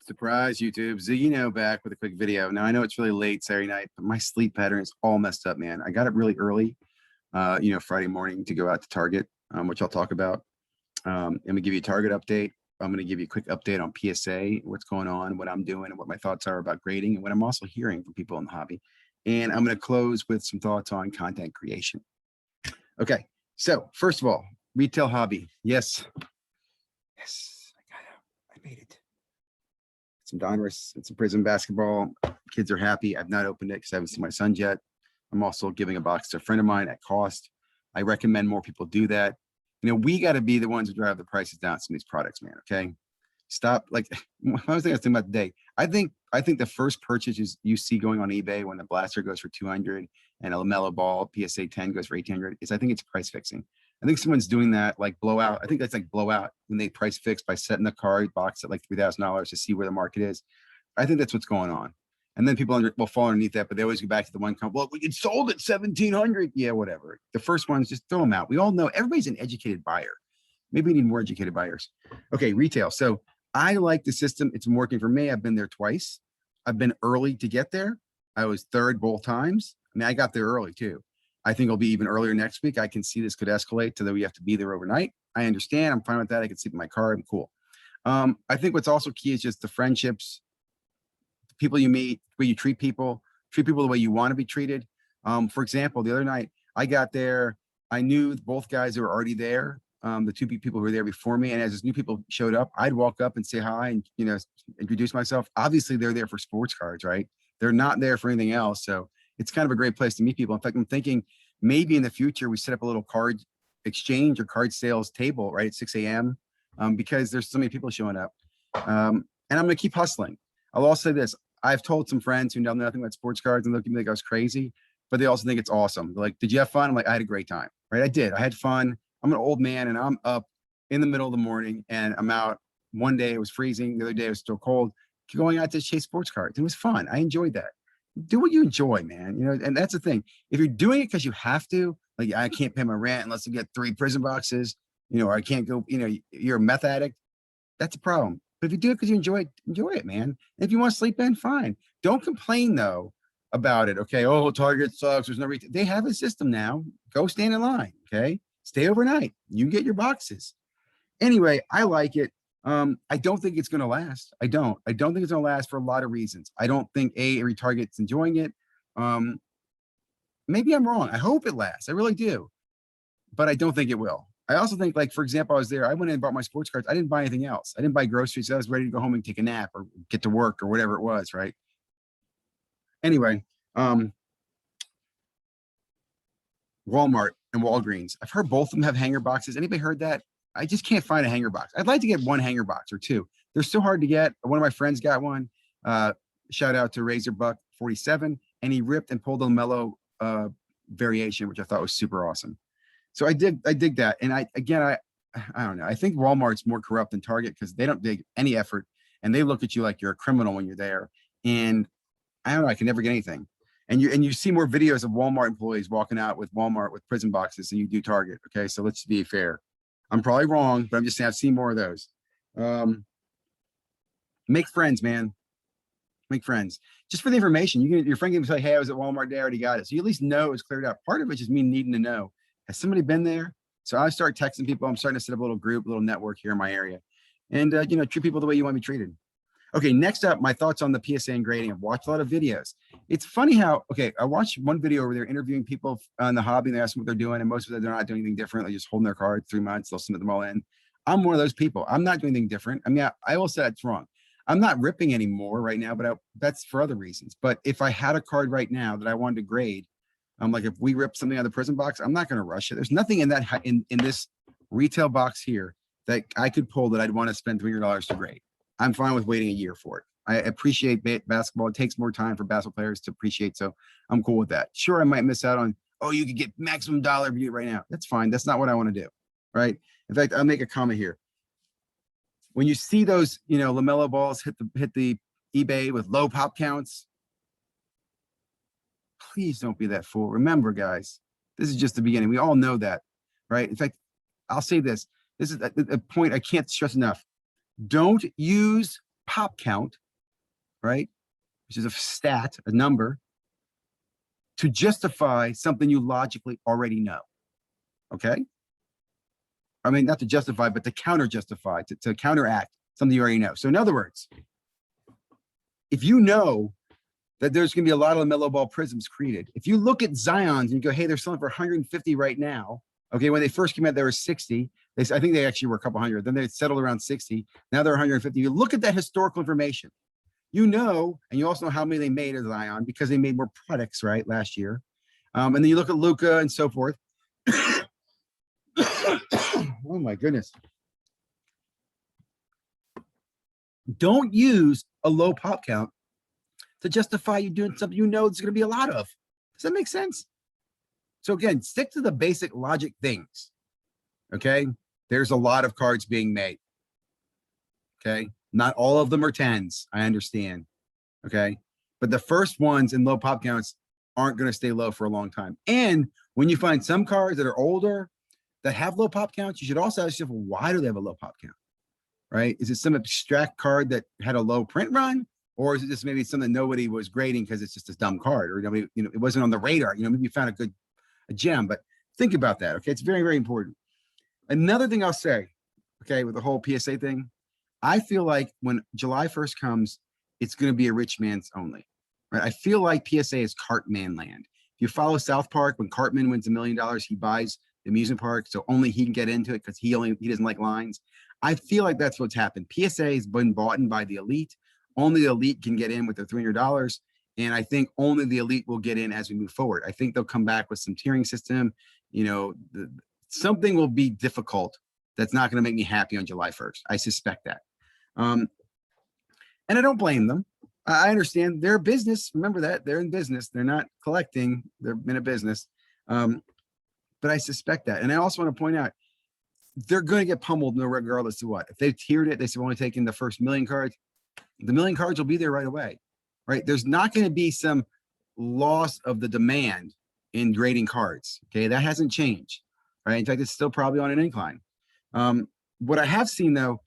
Surprise, YouTube. ZiggyNo back with a quick video. Now, I know it's really late Saturday night, but my sleep pattern is all messed up, man. I got up really early, Friday morning to go out to Target, which I'll talk about. I'm going to give you a Target update. I'm going to give you a quick update on PSA, what's going on, what I'm doing, and what my thoughts are about grading, and what I'm also hearing from people in the hobby. And I'm going to close with some thoughts on content creation. Okay, so first of all, retail hobby. Yes, I made it. Some Donruss and some Prism basketball. Kids are happy. I've not opened it because I haven't seen my son yet. I'm also giving a box to a friend of mine at cost. I recommend more people do that. We got to be the ones who drive the prices down some of these products, man. Okay, stop. Like I was thinking about today. I think the first purchases you see going on eBay when the blaster goes for 200 and a LaMelo ball PSA 10 goes for 1800 is I think it's price fixing. I think someone's doing that like blowout. I think that's like blowout when they price fix by setting the card box at like $3,000 to see where the market is. I think that's what's going on. And then people will fall underneath that, but they always go back to the one company. Well, we get sold at 1700. Yeah, whatever. The first ones, just throw them out. We all know everybody's an educated buyer. Maybe we need more educated buyers. Okay, retail. So I like the system. It's been working for me. I've been there twice. I've been early to get there. I was third both times. I mean, I got there early too. I think it'll be even earlier next week. I can see this could escalate to that we have to be there overnight. I understand. I'm fine with that. I can sleep in my car. I'm cool. I think what's also key is just the friendships, the people you meet, the way you treat people the way you want to be treated. For example, the other night I got there, I knew both guys who were already there, the two people who were there before me. And as new people showed up, I'd walk up and say hi and, introduce myself. Obviously they're there for sports cards, right? They're not there for anything else. So it's kind of a great place to meet people. In fact, I'm thinking maybe in the future we set up a little card exchange or card sales table right at 6 a.m. Because there's so many people showing up. And I'm going to keep hustling. I'll also say this. I've told some friends who know nothing about sports cards and look at me like I was crazy, but they also think it's awesome. They're like, did you have fun? I'm like, I had a great time, right? I did. I had fun. I'm an old man and I'm up in the middle of the morning and I'm out. One day it was freezing. The other day it was still cold. Going out to chase sports cards. It was fun. I enjoyed that. Do what you enjoy, man. And that's the thing. If you're doing it because you have to, like I can't pay my rent unless I get 3 prison boxes, or I can't go, you're a meth addict. That's a problem. But if you do it because you enjoy it, man. And if you want to sleep in, fine. Don't complain though about it. Okay. Oh, Target sucks. There's no retail. They have a system now. Go stand in line. Okay. Stay overnight. You can get your boxes. Anyway, I like it. I don't think it's going to last. I don't think it's going to last for a lot of reasons. I don't think every Target's enjoying it. Maybe I'm wrong. I hope it lasts. I really do, but I don't think it will. I also think, like, for example, I was there. I went in and bought my sports cards. I didn't buy anything else. I didn't buy groceries. I was ready to go home and take a nap or get to work or whatever it was. Right. Anyway, Walmart and Walgreens. I've heard both of them have hanger boxes. Anybody heard that? I just can't find a hanger box. I'd like to get one hanger box or two. They're so hard to get. One of my friends got one. Shout out to Razorbuck 47, and he ripped and pulled a LaMelo variation, which I thought was super awesome. So I dig that. And I don't know. I think Walmart's more corrupt than Target because they don't dig any effort and they look at you like you're a criminal when you're there. And I don't know. I can never get anything. And you see more videos of Walmart employees walking out with Walmart with prison boxes than you do Target. Okay, so let's be fair. I'm probably wrong, but I'm just saying I've seen more of those. Make friends, man. Make friends. Just for the information, your friend can say, hey, I was at Walmart today, I already got it. So you at least know it's cleared out. Part of it is me needing to know. Has somebody been there? So I start texting people. I'm starting to set up a little group, a little network here in my area. And, treat people the way you want to be treated. Okay, next up, my thoughts on the PSA and grading. I've watched a lot of videos. It's funny how, I watched one video where they're interviewing people on the hobby and they ask them what they're doing. And most of them, they're not doing anything different. They're just holding their cards 3 months. They'll submit them all in. I'm one of those people. I'm not doing anything different. I mean, I will say that's wrong. I'm not ripping anymore right now, but that's for other reasons. But if I had a card right now that I wanted to grade, like if we rip something out of the prison box, I'm not going to rush it. There's nothing in that in this retail box here that I could pull that I'd want to spend $300 to grade. I'm fine with waiting a year for it. I appreciate basketball. It takes more time for basketball players to appreciate. So I'm cool with that. Sure, I might miss out on, you could get maximum dollar view right now. That's fine. That's not what I want to do. Right. In fact, I'll make a comment here. When you see those, LaMelo balls hit the eBay with low pop counts, please don't be that fool. Remember, guys, this is just the beginning. We all know that, right? In fact, I'll say this. This is a point I can't stress enough. Don't use pop count, right? Which is a stat, a number, to justify something you logically already know. Okay? I mean, not to justify, but to counter justify, to counteract something you already know. So in other words, if you know that there's going to be a lot of the mellow ball prisms created, if you look at Zions and you go, hey, they're selling for 150 right now. Okay, when they first came out, there were 60. I think they actually were a couple hundred. Then they settled around 60. Now they're 150. You look at that historical information. You know, and you also know how many they made of Zion because they made more products, right, last year. And then you look at Luca and so forth. Oh my goodness. Don't use a low pop count to justify you doing something you know there's going to be a lot of. Does that make sense? So again, stick to the basic logic things. Okay. There's a lot of cards being made. Okay. Not all of them are 10s. I understand. Okay. But the first ones in low pop counts aren't going to stay low for a long time. And when you find some cards that are older that have low pop counts, you should also ask yourself, why do they have a low pop count? Right? Is it some abstract card that had a low print run? Or is it just maybe something nobody was grading because it's just a dumb card, or nobody, it wasn't on the radar. Maybe you found a gem, but think about that. Okay. It's very, very important. Another thing I'll say, okay, with the whole PSA thing, I feel like when July 1st comes, it's going to be a rich man's only, right? I feel like PSA is Cartman land. If you follow South Park, when Cartman wins $1 million, he buys the amusement park, so only he can get into it because he doesn't like lines. I feel like that's what's happened. PSA has been bought in by the elite. Only the elite can get in with their $300. And I think only the elite will get in as we move forward. I think they'll come back with some tiering system. Something will be difficult that's not going to make me happy on July 1st. I suspect that. And I don't blame them. I understand they're a business. Remember that they're in business. They're not collecting. They're in a business. But I suspect that. And I also want to point out, they're going to get pummeled regardless of what. If they tiered it, they said, we're only taking the first 1 million cards. The 1 million cards will be there right away, right? There's not going to be some loss of the demand in grading cards. Okay. That hasn't changed, right? In fact, it's still probably on an incline. What I have seen though,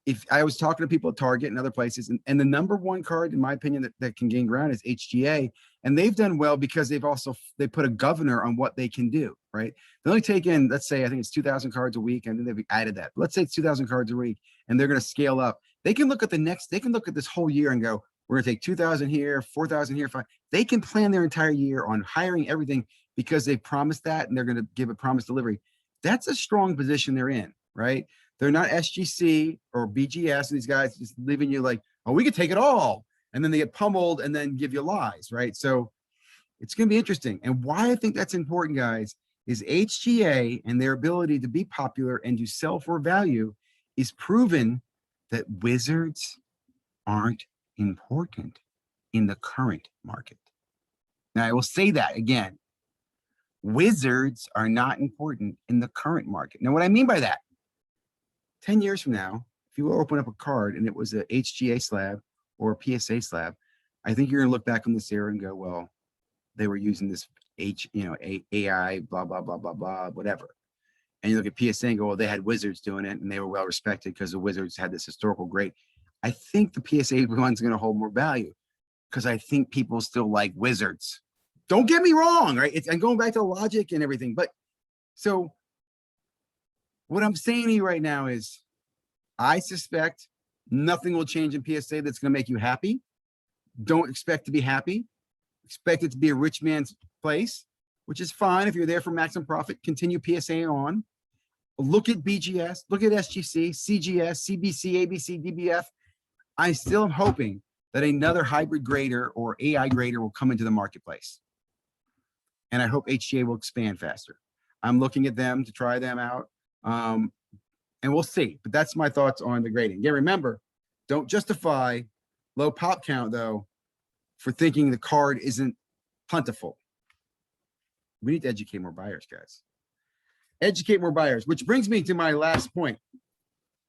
if I was talking to people at Target and other places, and the number one card, in my opinion, that can gain ground is HGA. And they've done well because they put a governor on what they can do, right? They only take in, let's say, I think it's 2,000 cards a week, and then they've added that. But let's say it's 2,000 cards a week, and they're going to scale up. They can look at this whole year and go, we're going to take 2,000 here, 4,000 here, 5. They can plan their entire year on hiring everything because they promised that, and they're going to give a promised delivery. That's a strong position they're in, right? They're not SGC or BGS, and these guys just leaving you like, oh, we could take it all. And then they get pummeled and then give you lies, right? So it's going to be interesting. And why I think that's important, guys, is HGA and their ability to be popular and to sell for value is proven that wizards aren't important in the current market. Now, I will say that again. Wizards are not important in the current market. Now, what I mean by that, 10 years from now, if you open up a card and it was a HGA slab or a PSA slab, I think you're going to look back on this era and go, well, they were using this AI, blah, blah, blah, blah, blah, whatever. And you look at PSA and go, well, they had wizards doing it and they were well respected because the wizards had this historical great. I think the PSA one's going to hold more value because I think people still like wizards. Don't get me wrong, right? I'm going back to logic and everything. But so what I'm saying to you right now is I suspect nothing will change in PSA that's going to make you happy. Don't expect to be happy. Expect it to be a rich man's place, which is fine. If you're there for maximum profit, continue PSA on. Look at BGS, look at SGC, CGS, CBC, ABC, DBF. I still am hoping that another hybrid grader or AI grader will come into the marketplace. And I hope HGA will expand faster. I'm looking at them to try them out. And we'll see. But that's my thoughts on the grading. Yeah, remember, don't justify low pop count, though, for thinking the card isn't plentiful. We need to educate more buyers, guys. Educate more buyers, which brings me to my last point.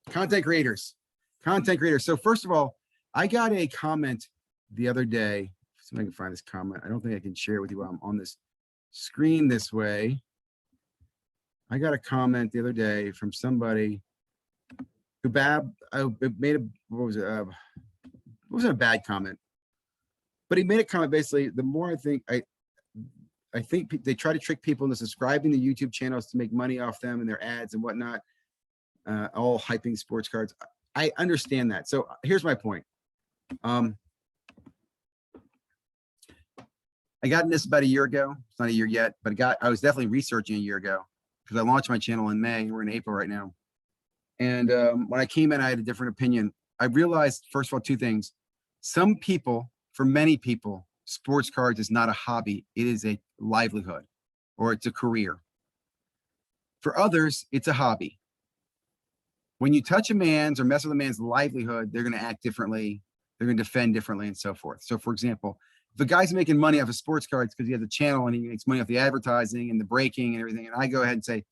Content creators. Content creators. So first of all, I got a comment the other day. See if I can find this comment. I don't think I can share it with you while I'm on this screen this way. I got a comment the other day from somebody who made a, what was it? wasn't a bad comment, but he made a comment basically, the more I think they try to trick people into subscribing to YouTube channels to make money off them and their ads and whatnot, all hyping sports cards. I understand that. So here's my point. I got in this about a year ago. It's not a year yet, but I was definitely researching a year ago because I launched my channel in May. We're in April right now. And when I came in, I had a different opinion. I realized, first of all, two things. Some people, for many people, sports cards is not a hobby. It is a livelihood or it's a career. For others, it's a hobby. When you touch a man's or mess with a man's livelihood, they're going to act differently. They're going to defend differently and so forth. So for example, if a guy's making money off of sports cards because he has a channel and he makes money off the advertising and the breaking and everything, and I go ahead and say,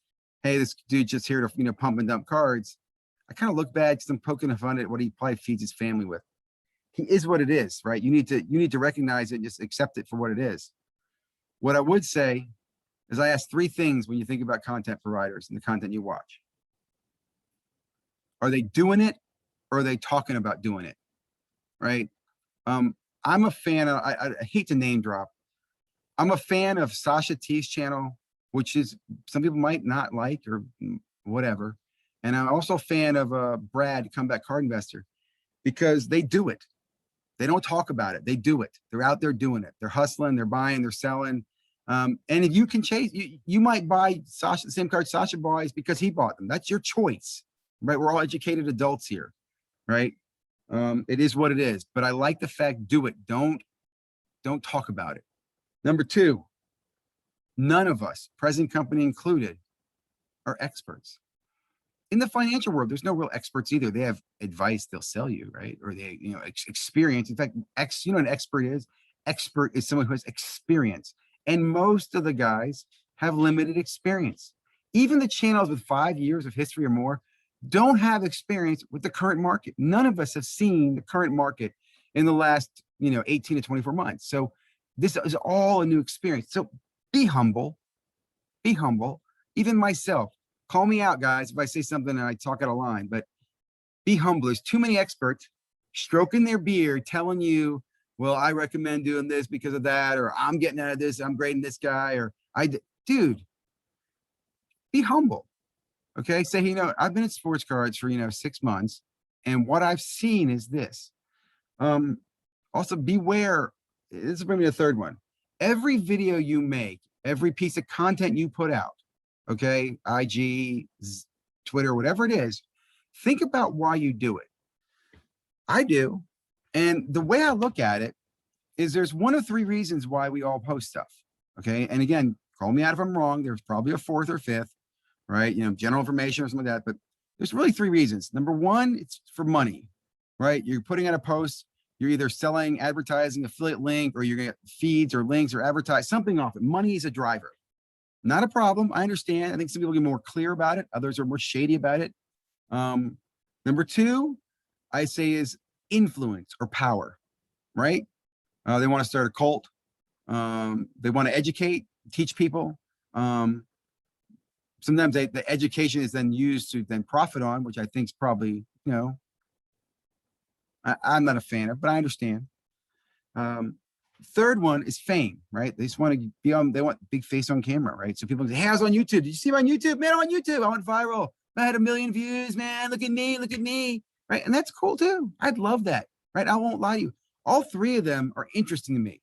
hey, this dude's just here to, pump and dump cards, I kind of look bad because I'm poking fun at what he probably feeds his family with. He is what it is, right? You need to recognize it and just accept it for what it is. What I would say is I ask three things when you think about content providers and the content you watch. Are they doing it or are they talking about doing it? Right? I'm a fan of, I hate to name drop. I'm a fan of Sasha T's channel, which is some people might not like or whatever. And I'm also a fan of Brad, Comeback Card Investor, because they do it. They don't talk about it. They do it. They're out there doing it. They're hustling, they're buying, they're selling. And if you can chase, you might buy Sasha, the same card Sasha buys because he bought them. That's your choice, right? We're all educated adults here, right? It is what it is, but I like the fact, do it. Don't talk about it. Number two, none of us, present company included, are experts. In the financial world, there's no real experts either. They have advice they'll sell you, right? Or they, experience. In fact, what an expert is? Expert is someone who has experience. And most of the guys have limited experience. Even the channels with 5 years of history or more don't have experience with the current market. None of us have seen the current market in the last, 18 to 24 months. So this is all a new experience. So be humble, be humble. Even myself, call me out, guys, if I say something and I talk out of line, but be humble. There's too many experts stroking their beard, telling you, well, I recommend doing this because of that, or I'm getting out of this, I'm grading this guy, or dude, be humble. Okay, say, I've been at sports cards for, 6 months, and what I've seen is this. Also beware, this is maybe the third one. Every video you make, every piece of content you put out, okay, IG, Twitter, whatever it is, think about why you do it. I do. And the way I look at it is there's one of three reasons why we all post stuff. Okay. And again, call me out if I'm wrong. There's probably a fourth or fifth, right? General information or something like that. But there's really three reasons. Number one, it's for money, right? You're putting out a post, you're either selling, advertising, affiliate link, or you're going to get feeds or links or advertise something off it. Money is a driver. Not a problem. I understand. I think some people get more clear about it. Others are more shady about it. Number two, I say is influence or power, right? They want to start a cult. They want to educate, teach people. Sometimes the education is then used to then profit on, which I think is probably, I'm not a fan of, but I understand. Third one is fame, right? They just want to be on, they want big face on camera, right? So people say, hey, I was on YouTube. Did you see me on YouTube? Man, I'm on YouTube. I went viral. I had 1 million views, man. Look at me, right? And that's cool too. I'd love that, right? I won't lie to you. All three of them are interesting to me,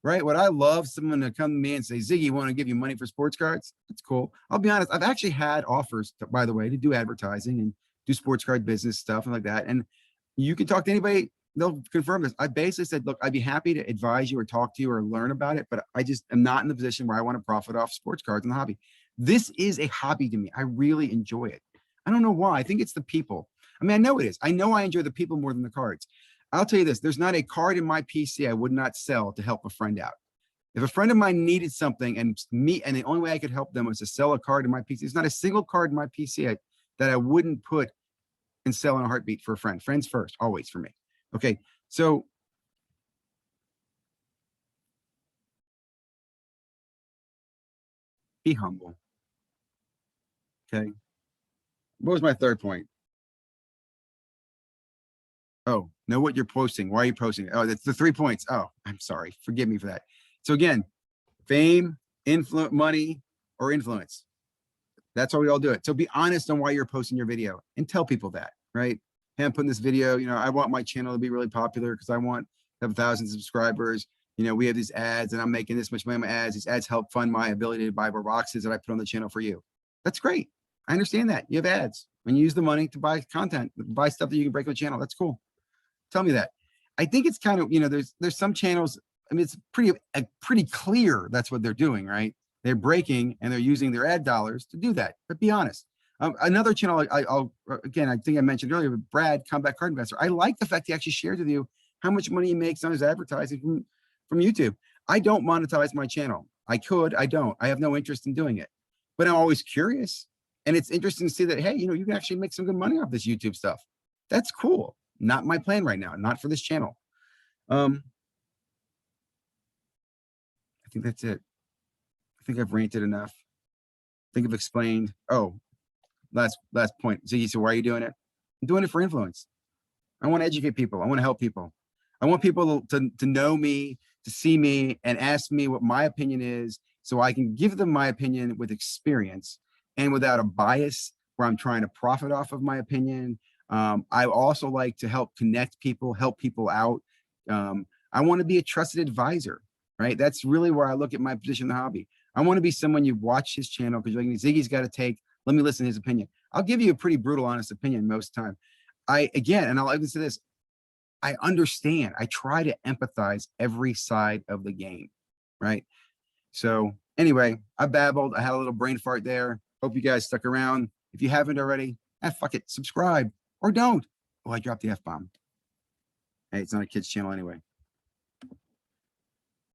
right? What I love, someone to come to me and say, Ziggy, want to give you money for sports cards? That's cool. I'll be honest. I've actually had offers, by the way, to do advertising and do sports card business stuff and like that. And you can talk to anybody. They'll confirm this. I basically said, look, I'd be happy to advise you or talk to you or learn about it, but I just am not in the position where I want to profit off sports cards and the hobby. This is a hobby to me. I really enjoy it. I don't know why. I think it's the people. I mean, I know it is. I know I enjoy the people more than the cards. I'll tell you this. There's not a card in my PC I would not sell to help a friend out. If a friend of mine needed something and the only way I could help them was to sell a card in my PC, there's not a single card in my PC that I wouldn't put and sell in a heartbeat for a friend. Friends first, always for me. Okay, so be humble. Okay, what was my third point? Oh, know what you're posting. Why are you posting? Oh, that's the 3 points. Oh, I'm sorry. Forgive me for that. So again, fame, influence, money, or influence. That's how we all do it. So be honest on why you're posting your video and tell people that, right? Hey, I'm putting this video, I want my channel to be really popular because I want to have thousands of subscribers. We have these ads and I'm making this much money on my ads. These ads help fund my ability to buy more boxes that I put on the channel for you. That's great. I understand that. You have ads and you use the money to buy content, buy stuff that you can break on the channel. That's cool. Tell me that. I think it's kind of, there's some channels. I mean, it's pretty clear that's what they're doing, right? They're breaking and they're using their ad dollars to do that. But be honest. Another channel, I'll again, I think I mentioned earlier, with Brad, Combat Card Investor. I like the fact he actually shared with you how much money he makes on his advertising from YouTube. I don't monetize my channel. I could, I don't. I have no interest in doing it. But I'm always curious. And it's interesting to see that, hey, you can actually make some good money off this YouTube stuff. That's cool. Not my plan right now, not for this channel. I think that's it. I think I've ranted enough. I think I've explained. Oh, last point. Ziggy, so why are you doing it? I'm doing it for influence. I want to educate people. I want to help people. I want people to know me, to see me, and ask me what my opinion is, so I can give them my opinion with experience and without a bias where I'm trying to profit off of my opinion. I also like to help connect people, help people out. I want to be a trusted advisor, right? That's really where I look at my position in the hobby. I want to be someone you watch his channel because you're like, Ziggy's got to take, let me listen to his opinion. I'll give you a pretty brutal, honest opinion most of the time. And I'll even say this, I understand. I try to empathize every side of the game, right? So anyway, I babbled. I had a little brain fart there. Hope you guys stuck around. If you haven't already, fuck it, subscribe or don't. Oh, I dropped the F-bomb. Hey, it's not a kid's channel anyway.